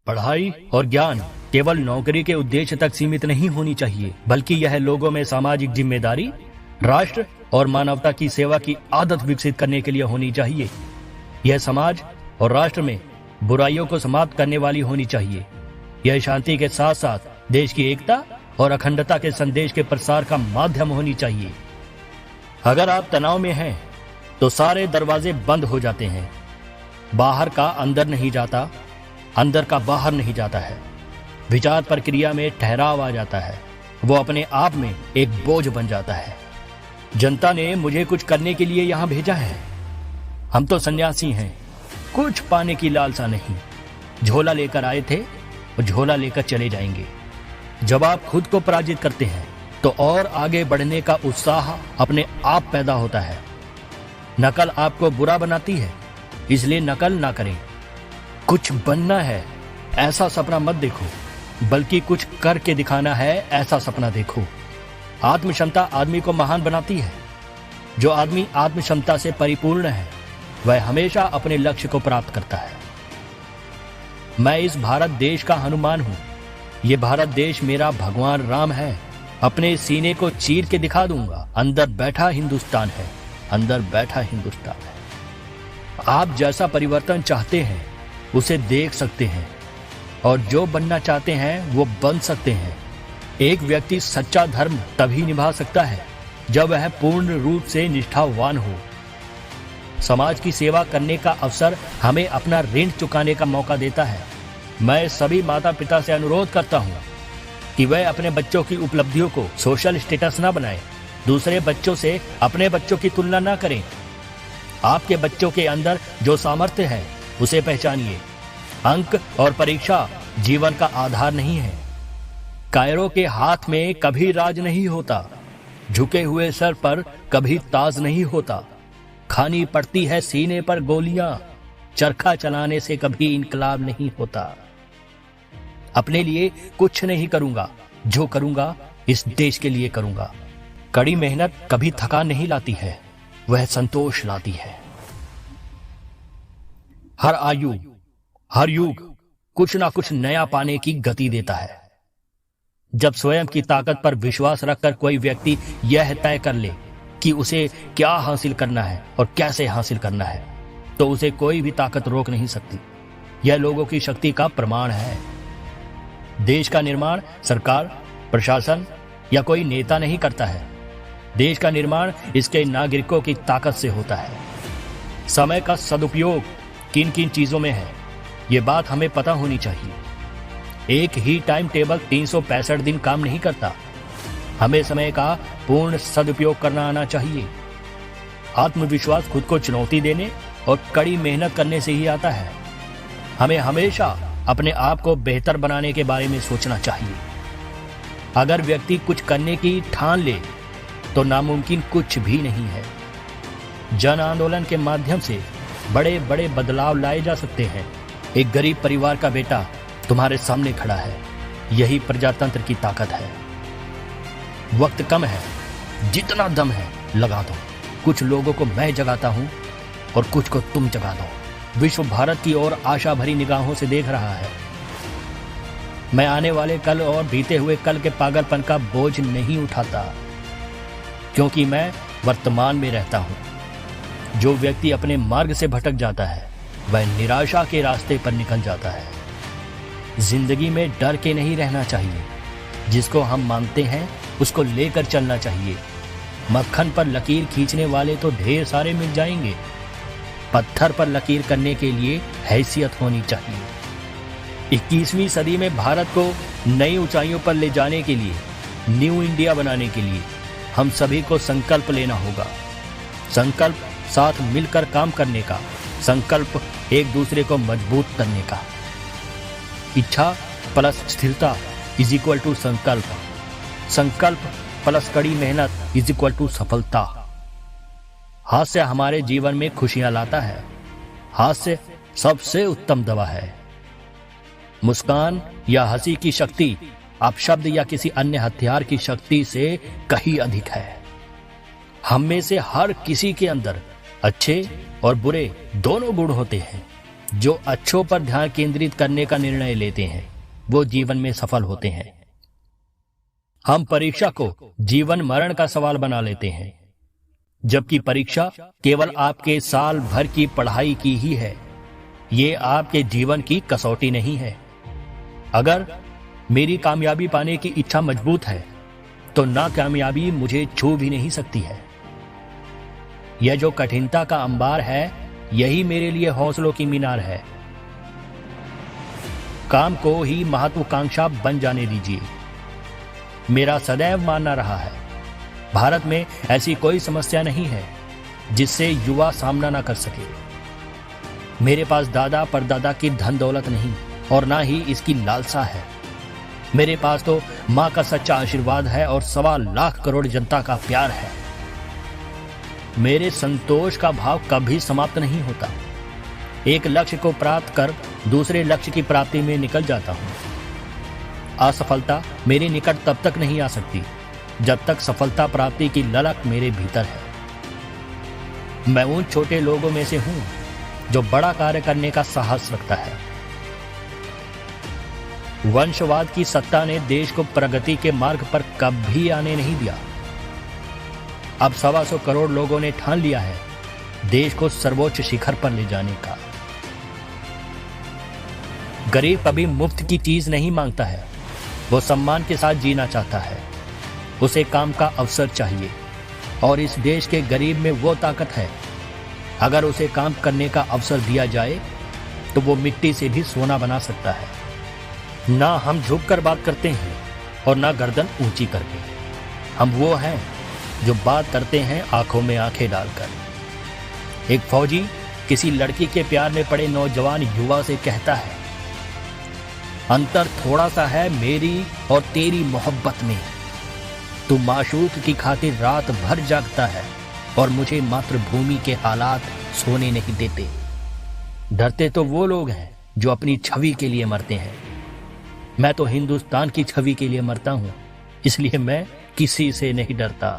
पढ़ाई और ज्ञान केवल नौकरी के उद्देश्य तक सीमित नहीं होनी चाहिए, बल्कि यह लोगों में सामाजिक जिम्मेदारी, राष्ट्र और मानवता की सेवा की आदत विकसित करने के लिए होनी चाहिए। यह समाज और राष्ट्र में बुराइयों को समाप्त करने वाली होनी चाहिए। यह शांति के साथ साथ देश की एकता और अखंडता के संदेश के प्रसार का माध्यम होनी चाहिए। अगर आप तनाव में हैं तो सारे दरवाजे बंद हो जाते हैं। बाहर का अंदर नहीं जाता, अंदर का बाहर नहीं जाता है। विचार प्रक्रिया में ठहराव आ जाता है, वो अपने आप में एक बोझ बन जाता है। जनता ने मुझे कुछ करने के लिए यहां भेजा है। हम तो सन्यासी हैं, कुछ पाने की लालसा नहीं। झोला लेकर आए थे और झोला लेकर चले जाएंगे। जब आप खुद को पराजित करते हैं तो और आगे बढ़ने का उत्साह अपने आप पैदा होता है। नकल आपको बुरा बनाती है, इसलिए नकल ना करें। कुछ बनना है ऐसा सपना मत देखो, बल्कि कुछ करके दिखाना है ऐसा सपना देखो। आत्मक्षमता आदमी को महान बनाती है। जो आदमी आत्मक्षमता से परिपूर्ण है वह हमेशा अपने लक्ष्य को प्राप्त करता है। मैं इस भारत देश का हनुमान हूं। यह भारत देश मेरा भगवान राम है। अपने सीने को चीर के दिखा दूंगा, अंदर बैठा हिंदुस्तान है, अंदर बैठा हिंदुस्तान है। आप जैसा परिवर्तन चाहते हैं उसे देख सकते हैं, और जो बनना चाहते हैं वो बन सकते हैं। एक व्यक्ति सच्चा धर्म तभी निभा सकता है जब वह पूर्ण रूप से निष्ठावान हो। समाज की सेवा करने का अवसर हमें अपना ऋण चुकाने का मौका देता है। मैं सभी माता पिता से अनुरोध करता हूं कि वह अपने बच्चों की उपलब्धियों को सोशल स्टेटस न बनाएं। दूसरे बच्चों से अपने बच्चों की तुलना न करें। आपके बच्चों के अंदर जो सामर्थ्य है उसे पहचानिए। अंक और परीक्षा जीवन का आधार नहीं है। कायरों के हाथ में कभी राज नहीं होता, झुके हुए सर पर कभी ताज नहीं होता। खानी पड़ती है सीने पर गोलियां, चरखा चलाने से कभी इनकलाब नहीं होता। अपने लिए कुछ नहीं करूंगा, जो करूंगा इस देश के लिए करूंगा। कड़ी मेहनत कभी थकान नहीं लाती है, वह संतोष लाती है। हर आयु, हर युग कुछ ना कुछ नया पाने की गति देता है। जब स्वयं की ताकत पर विश्वास रखकर कोई व्यक्ति यह तय कर ले कि उसे क्या हासिल करना है और कैसे हासिल करना है, तो उसे कोई भी ताकत रोक नहीं सकती। यह लोगों की शक्ति का प्रमाण है। देश का निर्माण सरकार, प्रशासन या कोई नेता नहीं करता है। देश का निर्माण इसके नागरिकों की ताकत से होता है। समय का सदुपयोग किन किन चीजों में है, ये बात हमें पता होनी चाहिए। एक ही टाइम टेबल 365 दिन काम नहीं करता। हमें समय का पूर्ण सदुपयोग करना आना चाहिए। आत्मविश्वास खुद को चुनौती देने और कड़ी मेहनत करने से ही आता है। हमें हमेशा अपने आप को बेहतर बनाने के बारे में सोचना चाहिए। अगर व्यक्ति कुछ करने की ठान ले तो नामुमकिन कुछ भी नहीं है। जन आंदोलन के माध्यम से बड़े बड़े बदलाव लाए जा सकते हैं। एक गरीब परिवार का बेटा तुम्हारे सामने खड़ा है, यही प्रजातंत्र की ताकत है। वक्त कम है, जितना दम है लगा दो। कुछ लोगों को मैं जगाता हूं और कुछ को तुम जगा दो। विश्व भारत की ओर आशा भरी निगाहों से देख रहा है। मैं आने वाले कल और बीते हुए कल के पागलपन का बोझ नहीं उठाता, क्योंकि मैं वर्तमान में रहता हूं। जो व्यक्ति अपने मार्ग से भटक जाता है वह निराशा के रास्ते पर निकल जाता है। जिंदगी में डर के नहीं रहना चाहिए। जिसको हम मानते हैं उसको लेकर चलना चाहिए। मक्खन पर लकीर खींचने वाले तो ढेर सारे मिल जाएंगे। पत्थर पर लकीर करने के लिए हैसियत होनी चाहिए। 21वीं सदी में भारत को नई ऊंचाइयों पर ले जाने के लिए, न्यू इंडिया बनाने के लिए हम सभी को संकल्प लेना होगा। संकल्प साथ मिलकर काम करने का, संकल्प एक दूसरे को मजबूत करने का। इच्छा प्लस स्थिरता इज इक्वल टू संकल्प। संकल्प प्लस कड़ी मेहनत इज इक्वल टू सफलता। हास्य हमारे जीवन में खुशियां लाता है। हास्य सबसे उत्तम दवा है। मुस्कान या हंसी की शक्ति अपशब्द या किसी अन्य हथियार की शक्ति से कहीं अधिक है। हम में से हर किसी के अंदर अच्छे और बुरे दोनों गुण होते हैं। जो अच्छों पर ध्यान केंद्रित करने का निर्णय लेते हैं वो जीवन में सफल होते हैं। हम परीक्षा को जीवन मरण का सवाल बना लेते हैं, जबकि परीक्षा केवल आपके साल भर की पढ़ाई की ही है। ये आपके जीवन की कसौटी नहीं है। अगर मेरी कामयाबी पाने की इच्छा मजबूत है तो नाकामयाबी मुझे छू भी नहीं सकती है। यह जो कठिनता का अंबार है यही मेरे लिए हौसलों की मीनार है। काम को ही महत्वाकांक्षा बन जाने दीजिए। मेरा सदैव मानना रहा है, भारत में ऐसी कोई समस्या नहीं है जिससे युवा सामना ना कर सके। मेरे पास दादा परदादा की धन दौलत नहीं और ना ही इसकी लालसा है। मेरे पास तो मां का सच्चा आशीर्वाद है और 1.25 लाख करोड़ जनता का प्यार है। मेरे संतोष का भाव कभी समाप्त नहीं होता। एक लक्ष्य को प्राप्त कर दूसरे लक्ष्य की प्राप्ति में निकल जाता हूं। असफलता मेरे निकट तब तक नहीं आ सकती जब तक सफलता प्राप्ति की ललक मेरे भीतर है। मैं उन छोटे लोगों में से हूं जो बड़ा कार्य करने का साहस रखता है। वंशवाद की सत्ता ने देश को प्रगति के मार्ग पर कभी आने नहीं दिया। अब 125 करोड़ लोगों ने ठान लिया है देश को सर्वोच्च शिखर पर ले जाने का। गरीब कभी मुफ्त की चीज नहीं मांगता है, वो सम्मान के साथ जीना चाहता है। उसे काम का अवसर चाहिए और इस देश के गरीब में वो ताकत है, अगर उसे काम करने का अवसर दिया जाए तो वो मिट्टी से भी सोना बना सकता है। ना हम झुककर बात करते हैं और ना गर्दन ऊंची करके। हम वो हैं जो बात करते हैं आंखों में आंखें डालकर। एक फौजी किसी लड़की के प्यार में पड़े नौजवान युवा से कहता है, अंतर थोड़ा सा है मेरी और तेरी मोहब्बत में। तू माशूक की खातिर रात भर जागता है और मुझे मातृभूमि के हालात सोने नहीं देते। डरते तो वो लोग हैं जो अपनी छवि के लिए मरते हैं। मैं तो हिंदुस्तान की छवि के लिए मरता हूं, इसलिए मैं किसी से नहीं डरता।